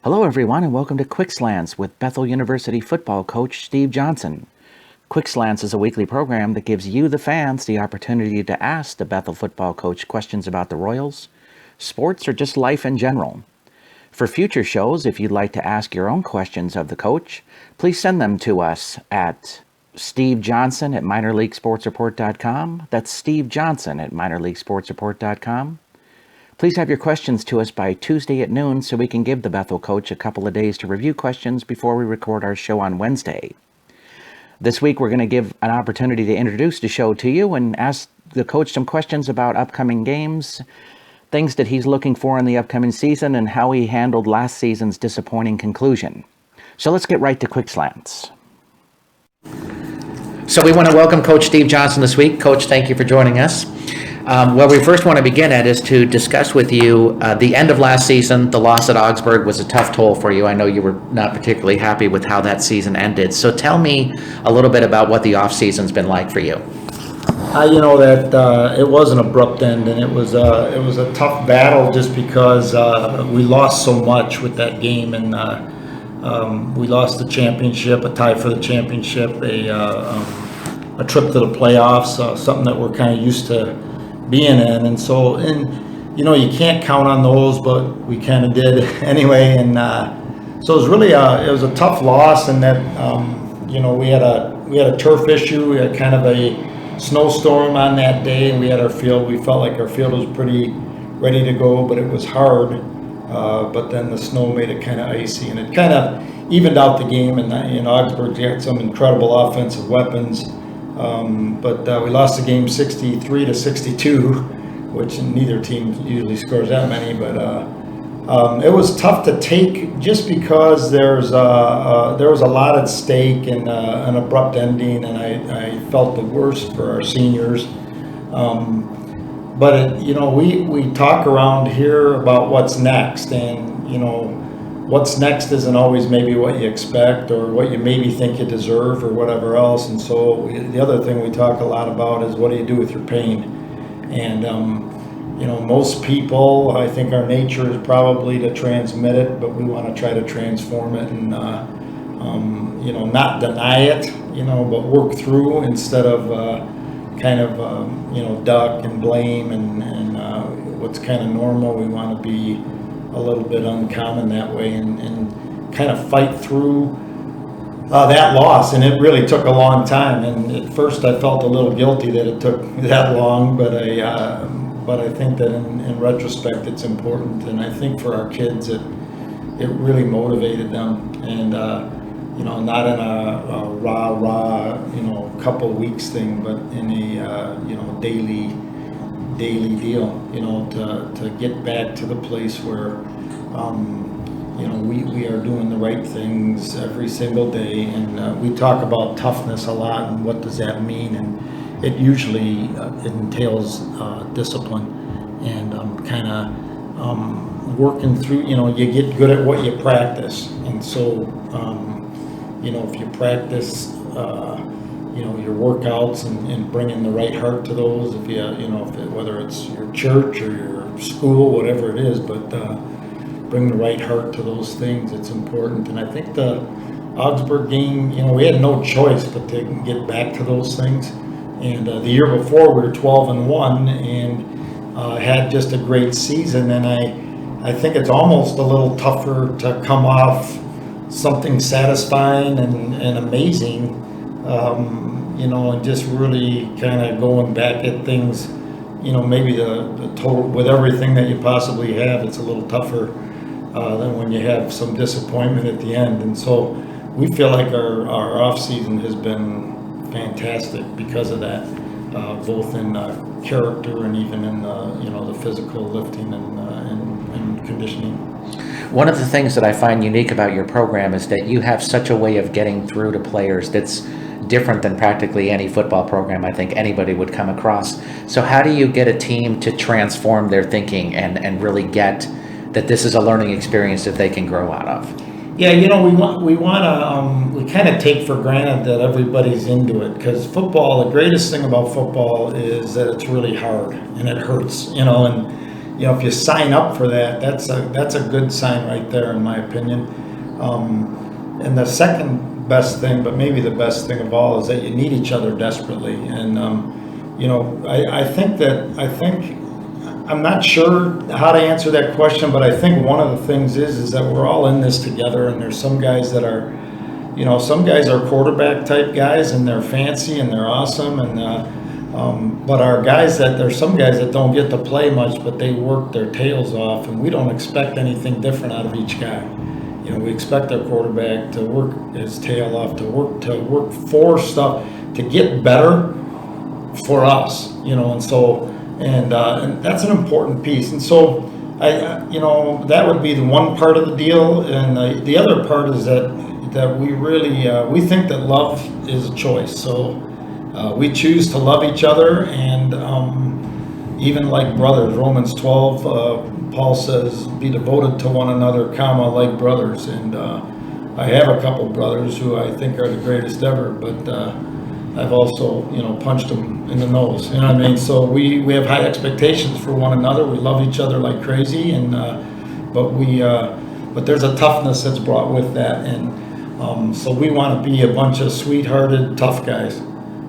Hello, everyone, and welcome to Quick Slants with Bethel University football coach Steve Johnson. Quick Slants is a weekly program that gives you, the fans, the opportunity to ask the Bethel football coach questions about the Royals, sports, or just life in general. For future shows, if you'd like to ask your own questions of the coach, please send them to us at stevejohnson@minorleaguesportsreport.com. That's Steve Johnson at minorleaguesportsreport.com. Please have your questions to us by Tuesday at noon so we can give the Bethel coach a couple of days to review questions before we record our show on Wednesday. This week, we're going to give an opportunity to introduce the show to you and ask the coach some questions about upcoming games, things that he's looking for in the upcoming season, and how he handled last season's disappointing conclusion. So let's get right to Quick Slants. So we want to welcome Coach Steve Johnson this week. Coach, thank you for joining us. Where we first want to begin at is to discuss with you the end of last season. The loss at Augsburg was a tough toll for you. I know you were not particularly happy with how that season ended. So tell me a little bit about what the off-season's been like for you. It was an abrupt end, and it was a tough battle just because we lost so much with that game, and we lost the championship, a tie for the championship, a trip to the playoffs, something that we're kind of used to being in, and you can't count on those, but we kind of did anyway, and so it was really it was a tough loss, and that we had a turf issue. We had kind of a snowstorm on that day, and we had our field. We felt like our field was pretty ready to go, but it was hard. But then the snow made it kind of icy, and it kind of evened out the game. And in Augsburg, they had some incredible offensive weapons. But we lost the game 63-62, which neither team usually scores that many. But it was tough to take just because there was a lot at stake and an abrupt ending, and I felt the worst for our seniors. But we talk around here about what's next, and what's next isn't always maybe what you expect or what you maybe think you deserve or whatever else. And so the other thing we talk a lot about is what do you do with your pain? And most people, I think our nature is probably to transmit it, but we want to try to transform it and not deny it, but work through instead of duck and blame and what's kind of normal. We want to be a little bit uncommon that way and kind of fight through that loss. And it really took a long time. And at first I felt a little guilty that it took that long, but I think that in retrospect it's important. And I think for our kids it really motivated them. And not in a rah, couple weeks thing, but in a, daily deal, to get back to the place where, we are doing the right things every single day. And we talk about toughness a lot and what does that mean? And it usually entails discipline and working through, you get good at what you practice. And so, if you practice, your workouts and bringing the right heart to those, whether it's your church or your school, whatever it is, but bring the right heart to those things. It's important. And I think the Augsburg game, we had no choice but to get back to those things. And the year before we were 12-1 and had just a great season. And I think it's almost a little tougher to come off something satisfying and amazing, and just really kind of going back at things, maybe the total, with everything that you possibly have, it's a little tougher than when you have some disappointment at the end. And so we feel like our off season has been fantastic because of that, both in character and even in the physical lifting and conditioning. One of the things that I find unique about your program is that you have such a way of getting through to players that's different than practically any football program I think anybody would come across. So how do you get a team to transform their thinking and really get that this is a learning experience that they can grow out of? Yeah, we kind of take for granted that everybody's into it, because football, the greatest thing about football is that it's really hard and it hurts, and if you sign up for that, that's a good sign right there, in my opinion. And the second best thing, but maybe the best thing of all, is that you need each other desperately. And I think I'm not sure how to answer that question, but I think one of the things is that we're all in this together, and there's some guys that are, some guys are quarterback type guys, and they're fancy and they're awesome, and but there's some guys that don't get to play much, but they work their tails off, and we don't expect anything different out of each guy. We expect our quarterback to work his tail off, to work for stuff, to get better for us, and so, and that's an important piece. And so that would be the one part of the deal. And the other part is that we really, we think that love is a choice. So we choose to love each other, and even like brothers. Romans 12, Paul says, be devoted to one another, like brothers. And I have a couple brothers who I think are the greatest ever, but I've also, punched them in the nose. You know what I mean? So we have high expectations for one another. We love each other like crazy, and but there's a toughness that's brought with that, and so we want to be a bunch of sweethearted, tough guys,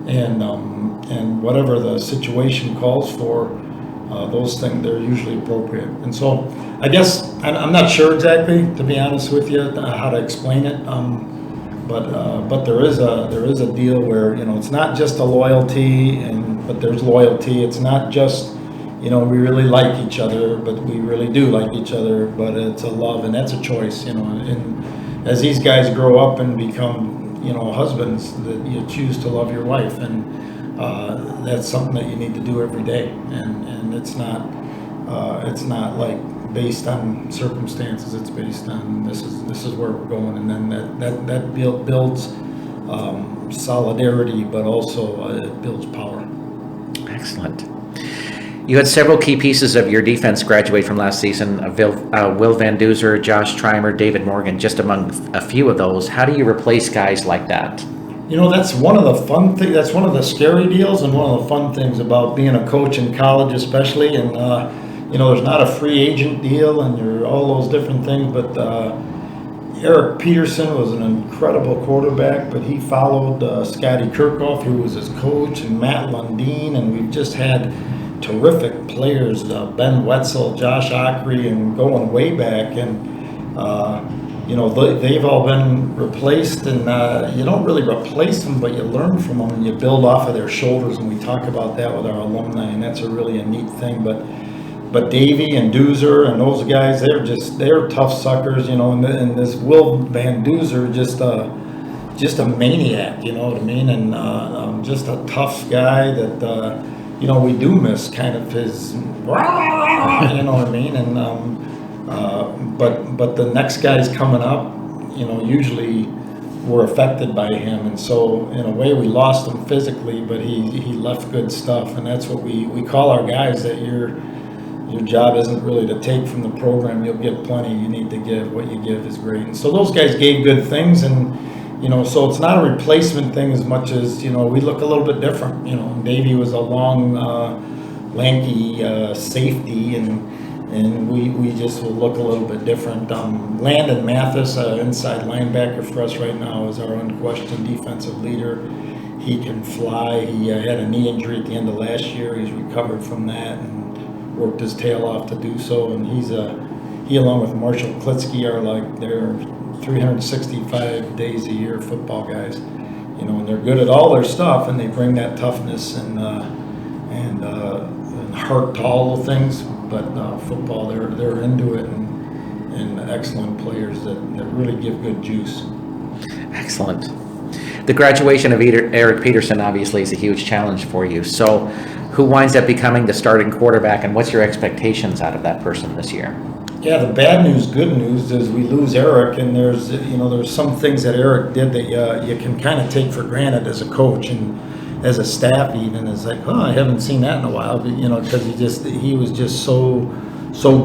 and whatever the situation calls for, those things, they're usually appropriate. And so I guess I'm not sure exactly, to be honest with you, how to explain it. But there is a deal where it's not just a loyalty, but there's loyalty. It's not just we really like each other, but we really do like each other. But it's a love, and that's a choice. And as these guys grow up and become husbands, that you choose to love your wife, and that's something that you need to do every day. And it's not like based on circumstances. It's based on this is where we're going, and then that builds solidarity, but also it builds power. Excellent. You had several key pieces of your defense graduate from last season: Will Van Duzer, Josh Trimer, David Morgan, just among a few of those. How do you replace guys like that? That's one of the fun things. That's one of the scary deals, and one of the fun things about being a coach in college, especially. And there's not a free agent deal, and you're all those different things. But Eric Peterson was an incredible quarterback, but he followed Scotty Kirkhoff, who was his coach, and Matt Lundeen, and we've just had terrific players, Ben Wetzel, Josh Ockrey, and going way back. And they've all been replaced, and you don't really replace them, but you learn from them and you build off of their shoulders, and we talk about that with our alumni, and that's a neat thing. But Davey and Duzer and those guys, they're tough suckers, and this Will Van Duzer, just a maniac, you know what I mean, and just a tough guy that we do miss kind of his, you know what I mean, and but the next guys coming up, usually were affected by him, and so in a way we lost him physically, but he left good stuff, and that's what we call our guys, that your job isn't really to take from the program. You'll get plenty. You need to give. What you give is great. And so those guys gave good things, and so it's not a replacement thing as much as we look a little bit different. Davey was a long, lanky safety, and we just will look a little bit different. Landon Mathis, inside linebacker for us right now, is our unquestioned defensive leader. He can fly. He had a knee injury at the end of last year. He's recovered from that and worked his tail off to do so. And he along with Marshall Klitsky are they're 365 days a year football guys, and they're good at all their stuff, and they bring that toughness and heart to all the things. But football, they're into it, and excellent players that really give good juice. Excellent. The graduation of Eric Peterson obviously is a huge challenge for you. So who winds up becoming the starting quarterback, and what's your expectations out of that person this year? Yeah, the bad news, good news is we lose Eric, and there's some things that Eric did that you can kind of take for granted as a coach and as a staff even. It's like, I haven't seen that in a while, but, because he was just so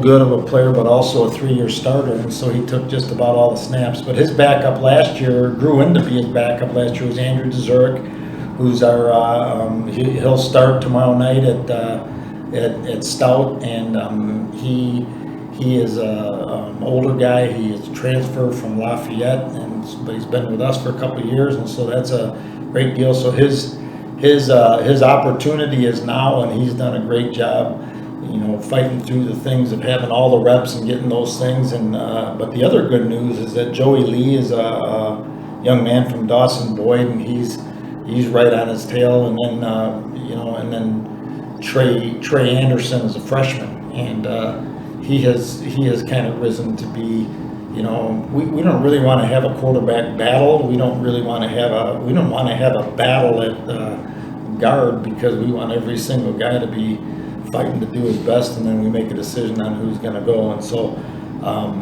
good of a player, but also a 3-year starter, and so he took just about all the snaps. But his backup last year grew into be his backup last year was Andrew Dzurek, who's our he'll start tomorrow night at at Stout, and he is a older guy. He is a transfer from Lafayette, but he's been with us for a couple of years, and so that's a great deal. So his opportunity is now, and he's done a great job, fighting through the things of having all the reps and getting those things. And but the other good news is that Joey Lee is a young man from Dawson Boyd, and he's right on his tail. And then and then Trey Anderson is a freshman, and he has kind of risen to be. We don't really want to have a quarterback battle. We don't want to have a battle at guard, because we want every single guy to be fighting to do his best, and then we make a decision on who's going to go. And so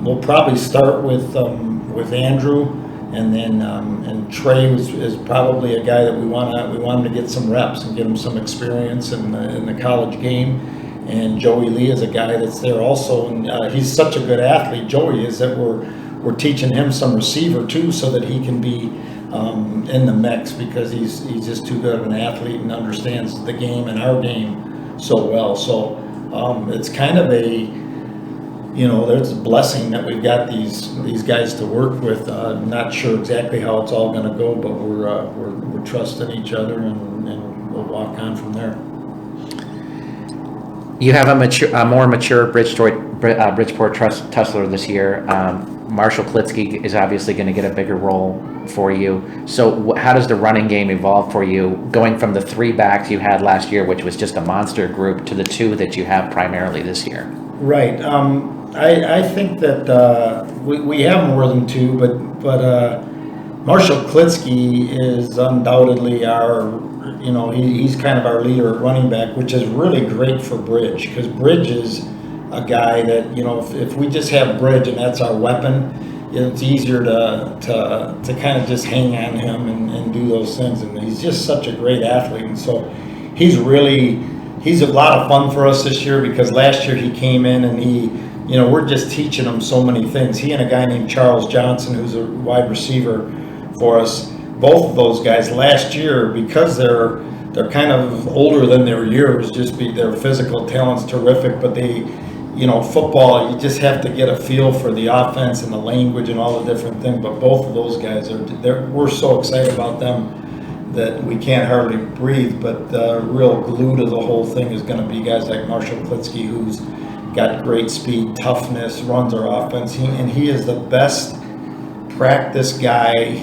we'll probably start with Andrew, and then and Trey is probably a guy that we want him to get some reps and get him some experience in the college game. And Joey Lee is a guy that's there also, and he's such a good athlete. Joey is that we're teaching him some receiver too, so that he can be in the mix, because he's just too good of an athlete and understands the game and our game so well. So it's kind of there's a blessing that we've got these guys to work with. Not sure exactly how it's all going to go, but we're trusting each other, and we'll walk on from there. You have a more mature Bridgeport Tussler this year. Marshall Klitsky is obviously going to get a bigger role for you. So how does the running game evolve for you, going from the 3 backs you had last year, which was just a monster group, to the 2 that you have primarily this year? Right. I think that we have more than 2, but Marshall Klitsky is undoubtedly our. He's kind of our leader at running back, which is really great for Bridge, because Bridge is a guy that, if we just have Bridge and that's our weapon, it's easier to kind of just hang on him and do those things. And he's just such a great athlete. And so he's a lot of fun for us this year, because last year he came in and we're just teaching him so many things. He and a guy named Charles Johnson, who's a wide receiver for us, both of those guys last year, because they're kind of older than their years, their physical talent's terrific, but football, you just have to get a feel for the offense and the language and all the different things. But both of those guys we're so excited about them that we can't hardly breathe. But the real glue to the whole thing is going to be guys like Marshall Klitsky, who's got great speed, toughness, runs our offense. He is the best practice guy.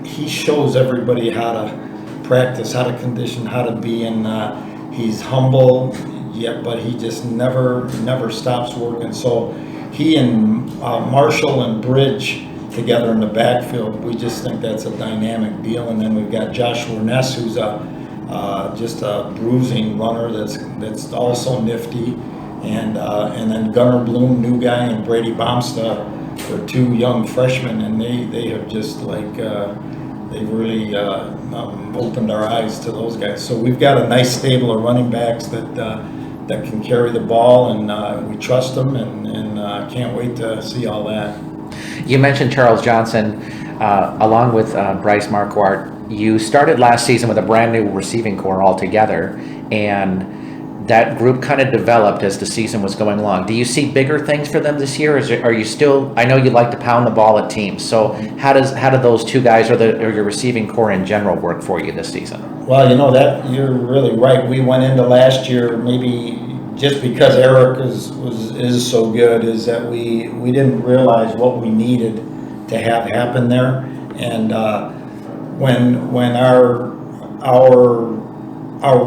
He shows everybody how to practice, how to condition, how to be, and he's humble, but he just never stops working. So he and Marshall and Bridge together in the backfield, we just think that's a dynamic deal. And then we've got Joshua Ness, who's just a bruising runner that's also nifty, and then Gunnar Bloom, new guy, and Brady Bomsta, they're 2 young freshmen, and they have just they've really opened our eyes to those guys. So we've got a nice stable of running backs that can carry the ball, and we trust them, and can't wait to see all that. You mentioned Charles Johnson, along with Bryce Marquardt. You started last season with a brand new receiving core altogether, and that group kind of developed as the season was going along. Do you see bigger things for them this year? Or are you still? I know you like to pound the ball at teams. So how do those 2 guys or your receiving core in general work for you this season? Well, that you're really right. We went into last year, maybe just because Eric is so good, is that we didn't realize what we needed to have happen there. And when our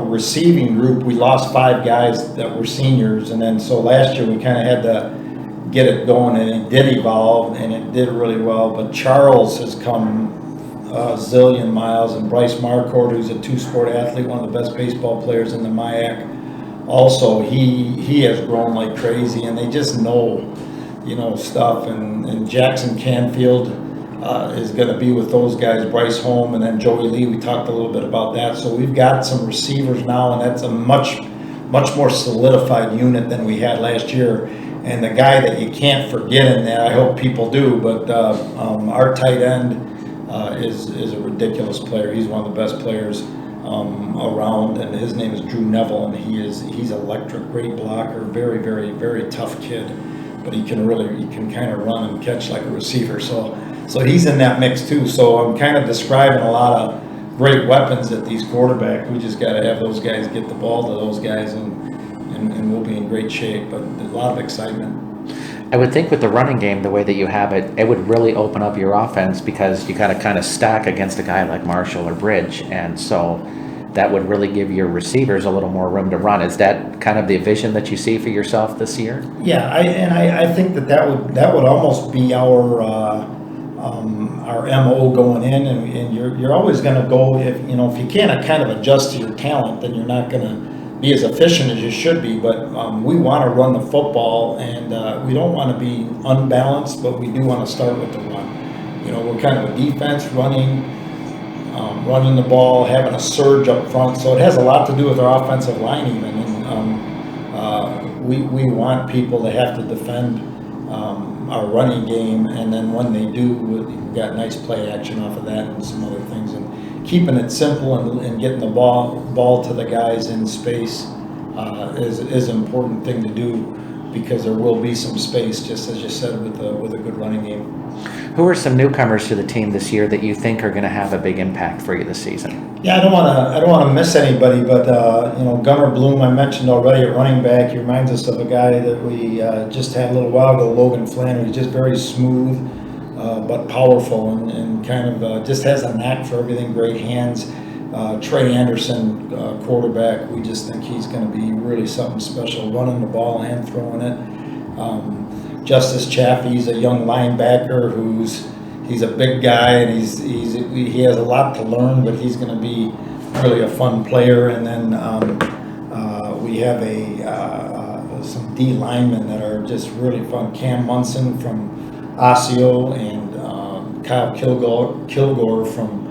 receiving group, we lost 5 guys that were seniors, and then so last year we kind of had to get it going, and it did evolve, and it did really well. But Charles has come a zillion miles, and Bryce Marquardt, who's a 2-sport athlete, one of the best baseball players in the MIAC, also he has grown like crazy, and they just know stuff. And Jackson Canfield is going to be with those guys, Bryce Holm, and then Joey Lee. We talked a little bit about that. So we've got some receivers now, and that's a much more solidified unit than we had last year. And the guy that you can't forget in that, I hope people do, but our tight end is a ridiculous player. He's one of the best players around, and his name is Drew Neville, and he's electric, great blocker, very, very, very tough kid, but he can kind of run and catch like a receiver. So he's in that mix too. So I'm kind of describing a lot of great weapons at these quarterbacks. We just got to have those guys get the ball to those guys, and we'll be in great shape. But a lot of excitement. I would think with the running game, the way that you have it, it would really open up your offense because you got to kind of stack against a guy like Marshall or Bridge, and so that would really give your receivers a little more room to run. Is that kind of the vision that you see for yourself this year? Yeah, I think that would almost be our MO going in, and you're always going to go if you can't kind of adjust to your talent, then you're not going to be as efficient as you should be. But we want to run the football, and we don't want to be unbalanced, but we do want to start with the run. We're kind of a defense running the ball, having a surge up front, so it has a lot to do with our offensive line even. And we want people to have to defend our running game, and then when they do, we've got nice play action off of that and some other things. And keeping it simple and getting the ball to the guys in space is an important thing to do, because there will be some space, just as you said, with a good running game. Who are some newcomers to the team this year that you think are going to have a big impact for you this season? Yeah, I don't want to miss anybody, but Gunnar Bloom, I mentioned already at running back. He reminds us of a guy that we just had a little while ago, Logan Flannery. He's just very smooth, but powerful, and kind of just has a knack for everything. Great hands. Trey Anderson, quarterback. We just think he's going to be really something special, running the ball and throwing it. Justice Chaffee's a young linebacker he's a big guy, and he has a lot to learn, but he's going to be really a fun player. And then we have some D linemen that are just really fun. Cam Munson from Osseo, and Kyle Kilgore from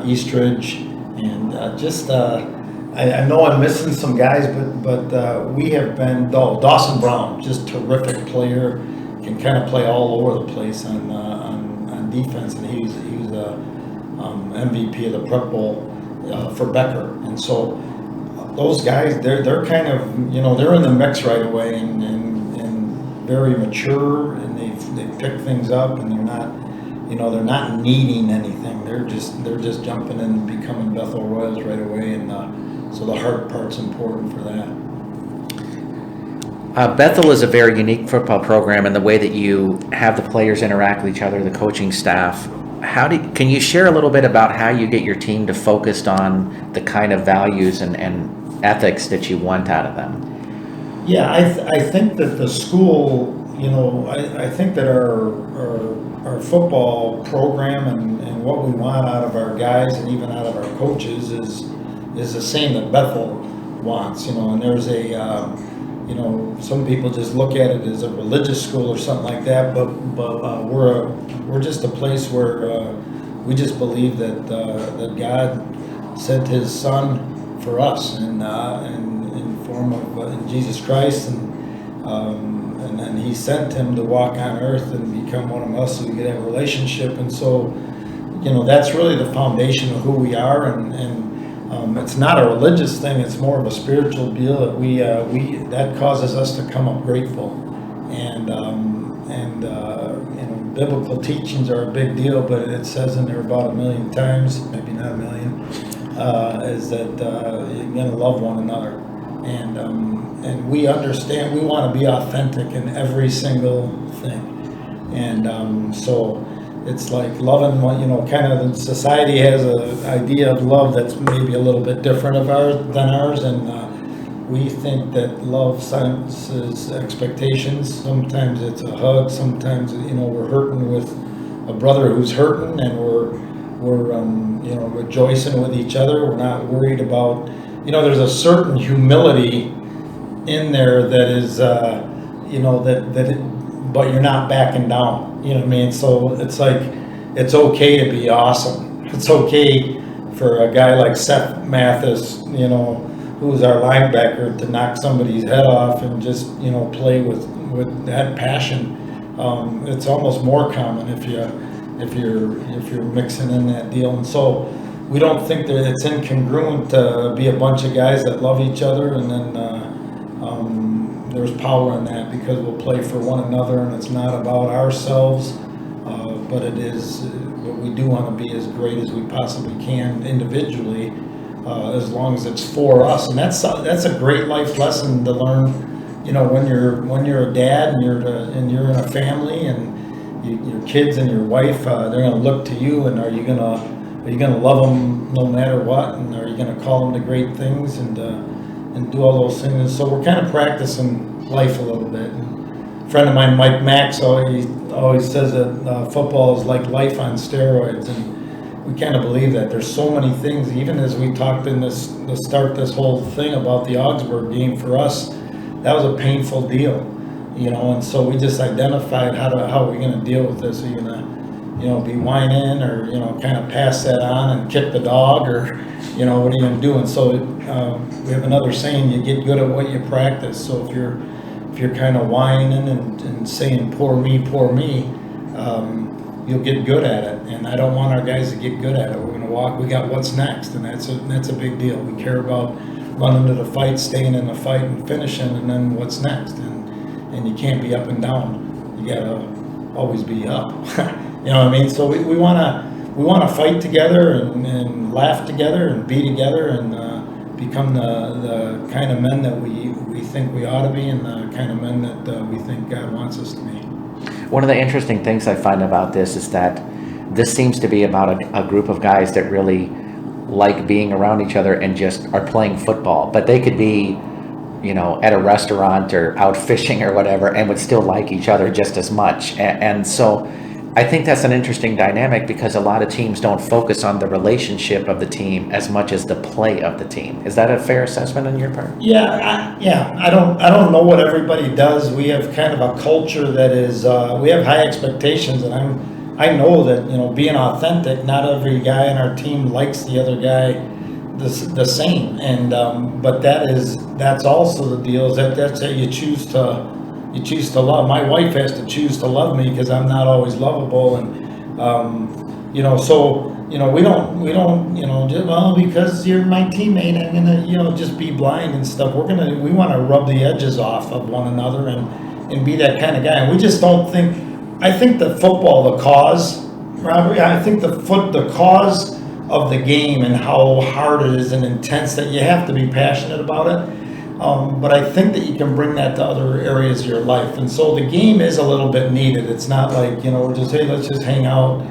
Eastridge, and I know I'm missing some guys, but we have been Dawson Brown, just terrific player, can kind of play all over the place on defense, and he was MVP of the Prep Bowl for Becker, and so those guys they're kind of they're in the mix right away, and very mature, and they pick things up, and they're not needing anything. They're just jumping in and becoming Bethel Royals right away, and so the heart part's important for that. Bethel is a very unique football program in the way that you have the players interact with each other, the coaching staff. Can you share a little bit about how you get your team to focus on the kind of values and ethics that you want out of them? Yeah, I think that the school, I think that our football program and what we want out of our guys and even out of our coaches is the same that Bethel wants, and there's some people just look at it as a religious school or something like that, but we're just a place where we just believe that God sent His Son for us, and in form of Jesus Christ, and then He sent Him to walk on earth and become one of us so we could have a relationship. And so that's really the foundation of who we are, and it's not a religious thing, it's more of a spiritual deal that we that causes us to come up grateful, and biblical teachings are a big deal, but it says in there about 1 million times, maybe not 1 million, is that you're going to love one another, and we understand, we want to be authentic in every single thing, and so it's like loving what, kind of society has an idea of love that's maybe a little bit different than ours, and we think that love senses expectations. Sometimes it's a hug, sometimes, we're hurting with a brother who's hurting, and we're rejoicing with each other. We're not worried about, there's a certain humility in there that is, but you're not backing down, you know what I mean? So it's like, it's okay to be awesome. It's okay for a guy like Seth Mathis, who's our linebacker, to knock somebody's head off and just, play with that passion. It's almost more common if you're mixing in that deal. And so, we don't think that it's incongruent to be a bunch of guys that love each other, and then there's power in that because we'll play for one another, and it's not about ourselves, but it is. But we do want to be as great as we possibly can individually, as long as it's for us, and that's a great life lesson to learn. You know, when you're a dad and you're in a family, and your kids and your wife, they're going to look to you, and are you going to love them no matter what, and are you going to call them to great things and do all those things? And so we're kind of practicing life a little bit. And a friend of mine, Mike Max, always says that football is like life on steroids, and we kind of believe that. There's so many things, even as we talked to start this whole thing about the Augsburg game. For us, that was a painful deal, you know, and so we just identified how are we going to deal with this? Are you going to, you know, be whining, or, you know, kind of pass that on and kick the dog, or, you know, what are you going to do? And so we have another saying: you get good at what you practice. So if you're kind of whining and saying poor me, you'll get good at it. And I don't want our guys to get good at it. We're going to walk. We got what's next, and that's a big deal. We care about running to the fight, staying in the fight, and finishing, and then what's next. And you can't be up and down. You gotta always be up. You know what I mean? So we wanna fight together and laugh together and be together and become the kind of men that we think we ought to be, and the kind of men that we think God wants us to be. One of the interesting things I find about this is that this seems to be about a group of guys that really like being around each other and just are playing football, but they could be, you know, at a restaurant or out fishing or whatever, and would still like each other just as much. And so I think that's an interesting dynamic, because a lot of teams don't focus on the relationship of the team as much as the play of the team. Is that a fair assessment on your part? Yeah. I don't know what everybody does. We have kind of a culture that is, we have high expectations, and I know that, you know, being authentic, not every guy in our team likes the other guy the same, and but that's also the deal, is that's how you choose to love. My wife has to choose to love me, because I'm not always lovable, and you know, so, you know, we don't, you know, just, well, because you're my teammate, I'm gonna, you know, just be blind and stuff. We want to rub the edges off of one another and be that kind of guy. And we just don't think. I think the football, the cause, Robert, I think the cause of the game and how hard it is and intense, that you have to be passionate about it. But I think that you can bring that to other areas of your life. And so the game is a little bit needed. It's not like, you know, we're just, hey, let's just hang out,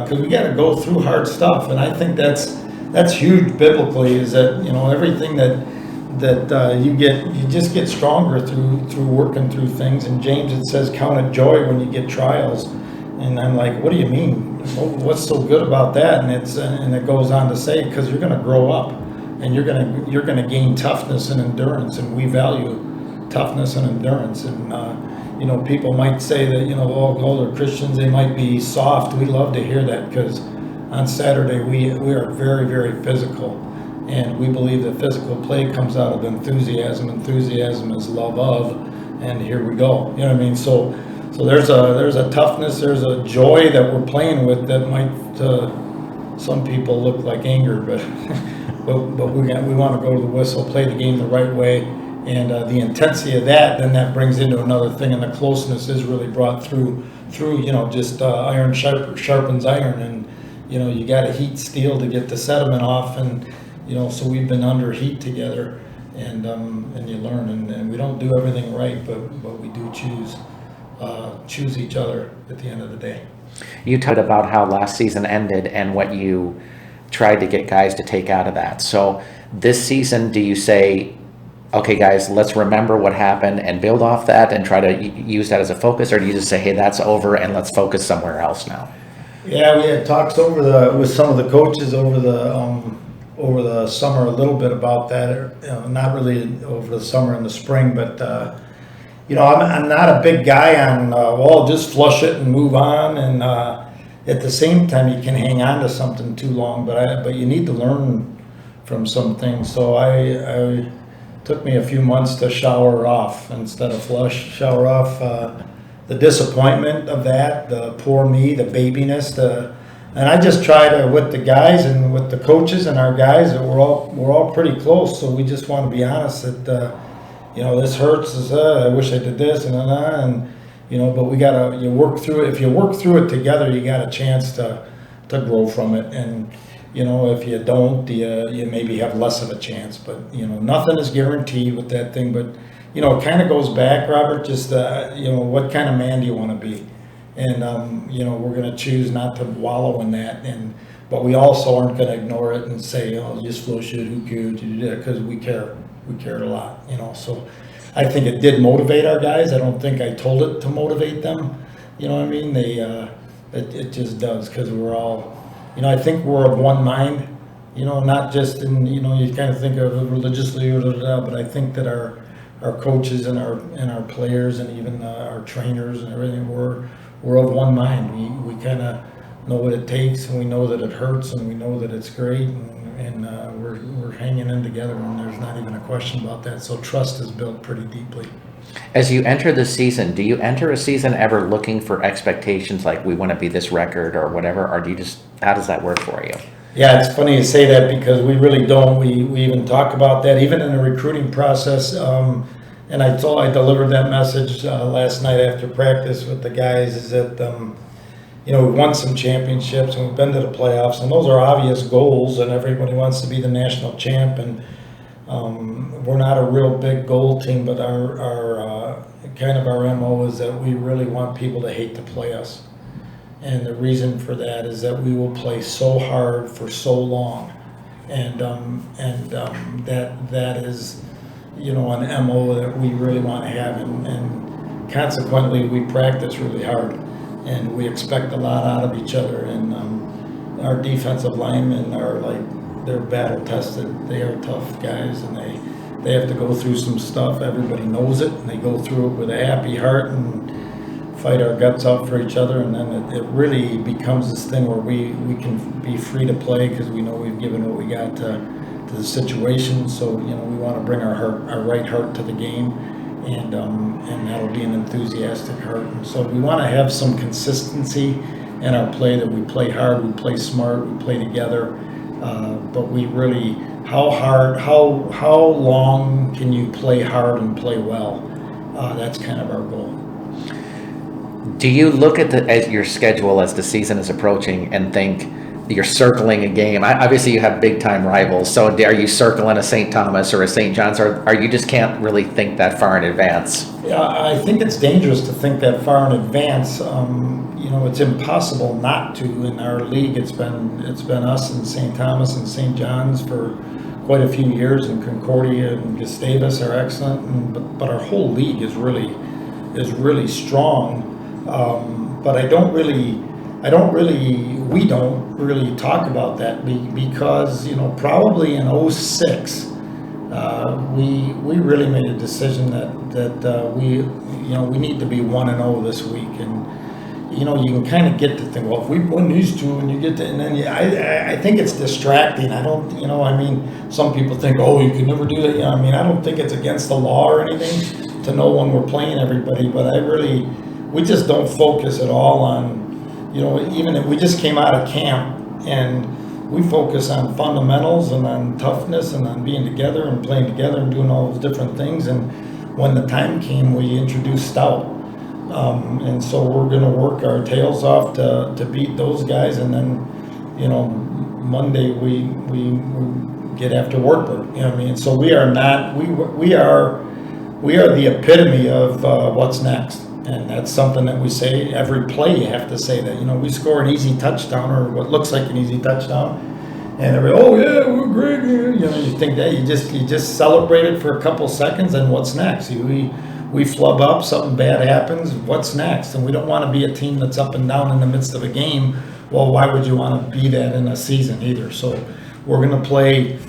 because we got to go through hard stuff. And I think that's huge biblically, is that, you know, everything that you just get stronger through working through things. In James it says, count it joy when you get trials. And I'm like, what do you mean? What's so good about that? And it goes on to say, because you're going to grow up, and you're going to gain toughness and endurance, and we value toughness and endurance. And you know, people might say that, you know, older Christians, they might be soft. We love to hear that, because on Saturday we are very, very physical. And we believe that physical play comes out of enthusiasm. Enthusiasm is love of, and here we go. You know what I mean? So there's a toughness, there's a joy that we're playing with that might some people look like anger, but we want to go to the whistle, play the game the right way, and the intensity of that brings into another thing, and the closeness is really brought through you know, just iron sharpens iron, and you know, you got to heat steel to get the sediment off, and you know, so we've been under heat together, and you learn, and we don't do everything right, but we do choose each other at the end of the day. You talked about how last season ended and what you tried to get guys to take out of that. So this season, do you say, okay, guys, let's remember what happened and build off that and try to use that as a focus, or do you just say, hey, that's over and let's focus somewhere else now? Yeah, we had talks with some of the coaches over the summer a little bit about that. You know, not really over the summer and the spring, but you know, I'm not a big guy on well, just flush it and move on. And at the same time, you can hang on to something too long, but you need to learn from some things. So I took me a few months to shower off instead of flush. Shower off the disappointment of that, the poor me, the babiness, And I just try to, with the guys and with the coaches and our guys, that we're all pretty close. So we just want to be honest that this hurts. I wish I did this and but we gotta work through it. If you work through it together, you got a chance to grow from it. And if you don't, you maybe have less of a chance. But nothing is guaranteed with that thing. But it kind of goes back, Robert. Just what kind of man do you want to be? And we're going to choose not to wallow in that, but we also aren't going to ignore it and say, just flow shit, who cares, because we care a lot, So I think it did motivate our guys. I don't think I told it to motivate them. You know what I mean? It just does, because we're all, I think we're of one mind. Not just in, you kind of think of it religiously but I think that our coaches and our players and even our trainers and everything, we're of one mind. We kind of know what it takes, and we know that it hurts, and we know that it's great, and we're hanging in together, and there's not even a question about that. So trust is built pretty deeply. As you enter the season, do you enter a season ever looking for expectations like we want to be this record or whatever, or do you just, how does that work for you? Yeah, it's funny you say that, because we really don't. We even talk about that, even in the recruiting process. And I delivered that message last night after practice with the guys, is that, we've won some championships and we've been to the playoffs, and those are obvious goals, and everybody wants to be the national champ. And we're not a real big goal team, but our kind of our MO is that we really want people to hate to play us. And the reason for that is that we will play so hard for so long. And that is, an MO that we really want to have, and consequently we practice really hard, and we expect a lot out of each other. And our defensive linemen are they're battle tested. They are tough guys, and they have to go through some stuff. Everybody knows it, and they go through it with a happy heart and fight our guts out for each other. And then it really becomes this thing where we can be free to play, because we know we've given what we got to the situation. So we want to bring our right heart to the game, and that'll be an enthusiastic heart. And so we want to have some consistency in our play, that we play hard, we play smart, we play together. But we really, how long can you play hard and play well? That's kind of our goal. Do you look at your schedule as the season is approaching and think you're circling a game? Obviously, you have big time rivals. So are you circling a St. Thomas or a St. John's, or you just can't really think that far in advance? Yeah, I think it's dangerous to think that far in advance. It's impossible not to. In our league, it's been us and St. Thomas and St. John's for quite a few years, and Concordia and Gustavus are excellent. But our whole league is really strong. But we don't really talk about that, because probably in 2006 we really made a decision that we need to be 1-0 this week. And you can kind of get to think, well, if we win these two, and you get to, and then I think it's distracting. I don't, some people think, oh, you could never do that. I don't think it's against the law or anything to know when we're playing everybody, but we just don't focus at all on, even if we just came out of camp, and we focus on fundamentals and on toughness and on being together and playing together and doing all those different things. And when the time came, we introduced Stout. And so we're going to work our tails off to beat those guys. And then, Monday we get after Wartburg. So we are not, we are the epitome of what's next. And that's something that we say every play. You have to say that. We score an easy touchdown, or what looks like an easy touchdown, and everybody, oh yeah, we're great. You think that you just celebrate it for a couple seconds, and what's next? We flub up, something bad happens. What's next? And we don't want to be a team that's up and down in the midst of a game. Well, why would you want to be that in a season either? So we're going to play,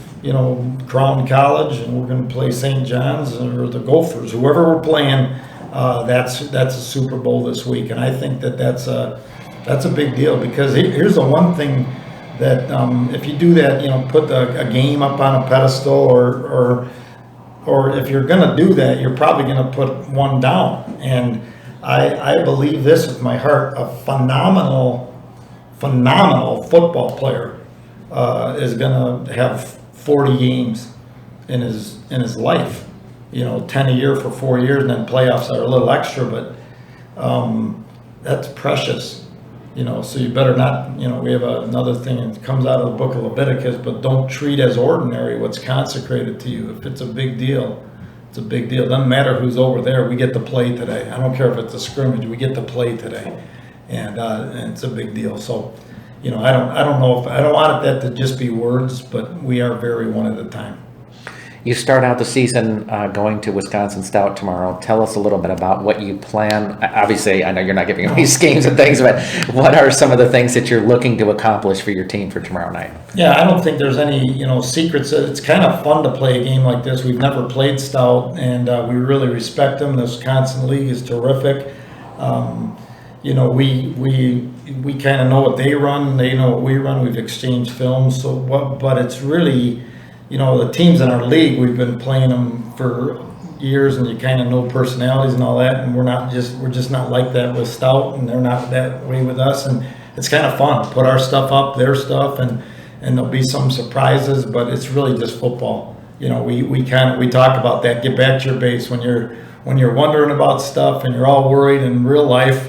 Crown College, and we're going to play St. John's or the Gophers, whoever we're playing. That's a Super Bowl this week, and I think that's a big deal, because here's the one thing that if you do that, put a game up on a pedestal, or if you're going to do that, you're probably going to put one down. And I believe this with my heart: a phenomenal phenomenal football player is going to have 40 games in his life. 10 a year for 4 years, and then playoffs are a little extra, but that's precious. So you better not, we have another thing that comes out of the book of Leviticus, but don't treat as ordinary what's consecrated to you. If it's a big deal, it's a big deal. It doesn't matter who's over there. We get to play today. I don't care if it's a scrimmage. We get to play today, and it's a big deal. So, I don't know if I don't want that to just be words, but we are very one at a time. You start out the season going to Wisconsin-Stout tomorrow. Tell us a little bit about what you plan. Obviously, I know you're not giving away schemes and things, but what are some of the things that you're looking to accomplish for your team for tomorrow night? Yeah, I don't think there's any, secrets. It's kind of fun to play a game like this. We've never played Stout, and we really respect them. The Wisconsin League is terrific. We kind of know what they run. They know what we run. We've exchanged films. But it's really, the teams in our league, we've been playing them for years, and you kind of know personalities and all that. And we're just not like that with Stout, and they're not that way with us. And it's kind of fun. Put our stuff up, their stuff, and there'll be some surprises. But it's really just football. We talk about that. Get back to your base when you're wondering about stuff and you're all worried in real life.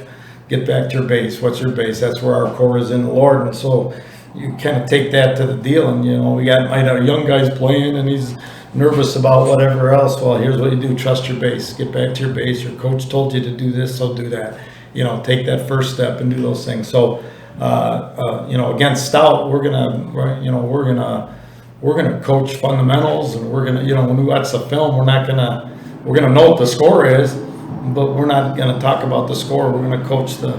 Get back to your base. What's your base? That's where our core is in the Lord. And so you kind of take that to the deal. And, we might have young guys playing and he's nervous about whatever else. Well, here's what you do. Trust your base. Get back to your base. Your coach told you to do this, so do that. Take that first step and do those things. So, against Stout, we're gonna coach fundamentals, and we're gonna, when we watch the film, we're gonna know what the score is, but we're not going to talk about the score. We're going to coach the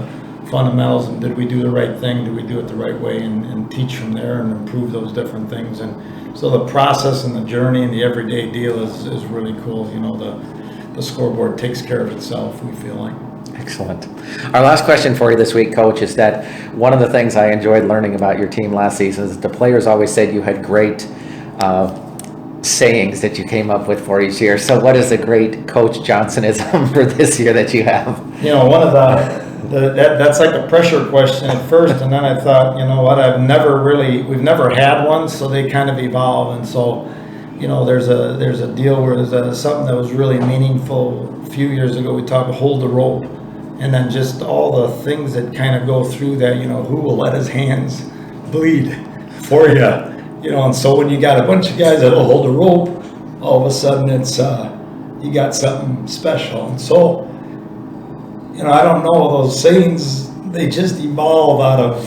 fundamentals, and did we do the right thing? Did we do it the right way? And teach from there and improve those different things. And so the process and the journey and the everyday deal is really cool. The scoreboard takes care of itself, we feel like. Excellent. Our last question for you this week, Coach, is that one of the things I enjoyed learning about your team last season is the players always said you had great sayings that you came up with for each year. So what is a great Coach Johnsonism for this year that you have? One of that's like a pressure question at first, and then I thought, we've never had one, so they kind of evolve. And so, there's a deal where there's something that was really meaningful a few years ago. We talked about hold the rope, and then just all the things that kind of go through that. Who will let his hands bleed for you? And so when you got a bunch of guys that will hold the rope, all of a sudden it's you got something special. And so, I don't know, those sayings, they just evolve out of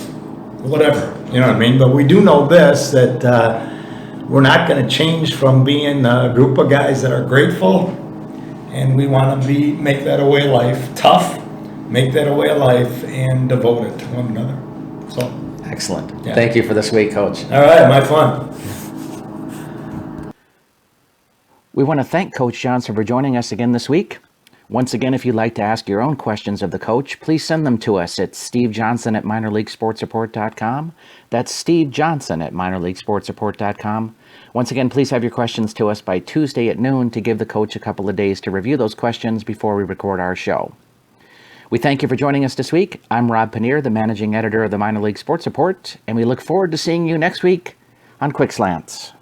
whatever, you know what I mean? But we do know this, that we're not going to change from being a group of guys that are grateful, and we want to make that a way of life, tough, make that a way of life, and devoted to one another. So. Excellent. Yeah. Thank you for this week, Coach. All right, my fun. We want to thank Coach Johnson for joining us again this week. Once again, if you'd like to ask your own questions of the coach, please send them to us at stevejohnson@minorleaguesportsreport.com. That's stevejohnson@minorleaguesportsreport.com. Once again, please have your questions to us by Tuesday at noon to give the coach a couple of days to review those questions before we record our show. We thank you for joining us this week. I'm Rob Pannier, the managing editor of the Minor League Sports Report, and we look forward to seeing you next week on Quick Slants.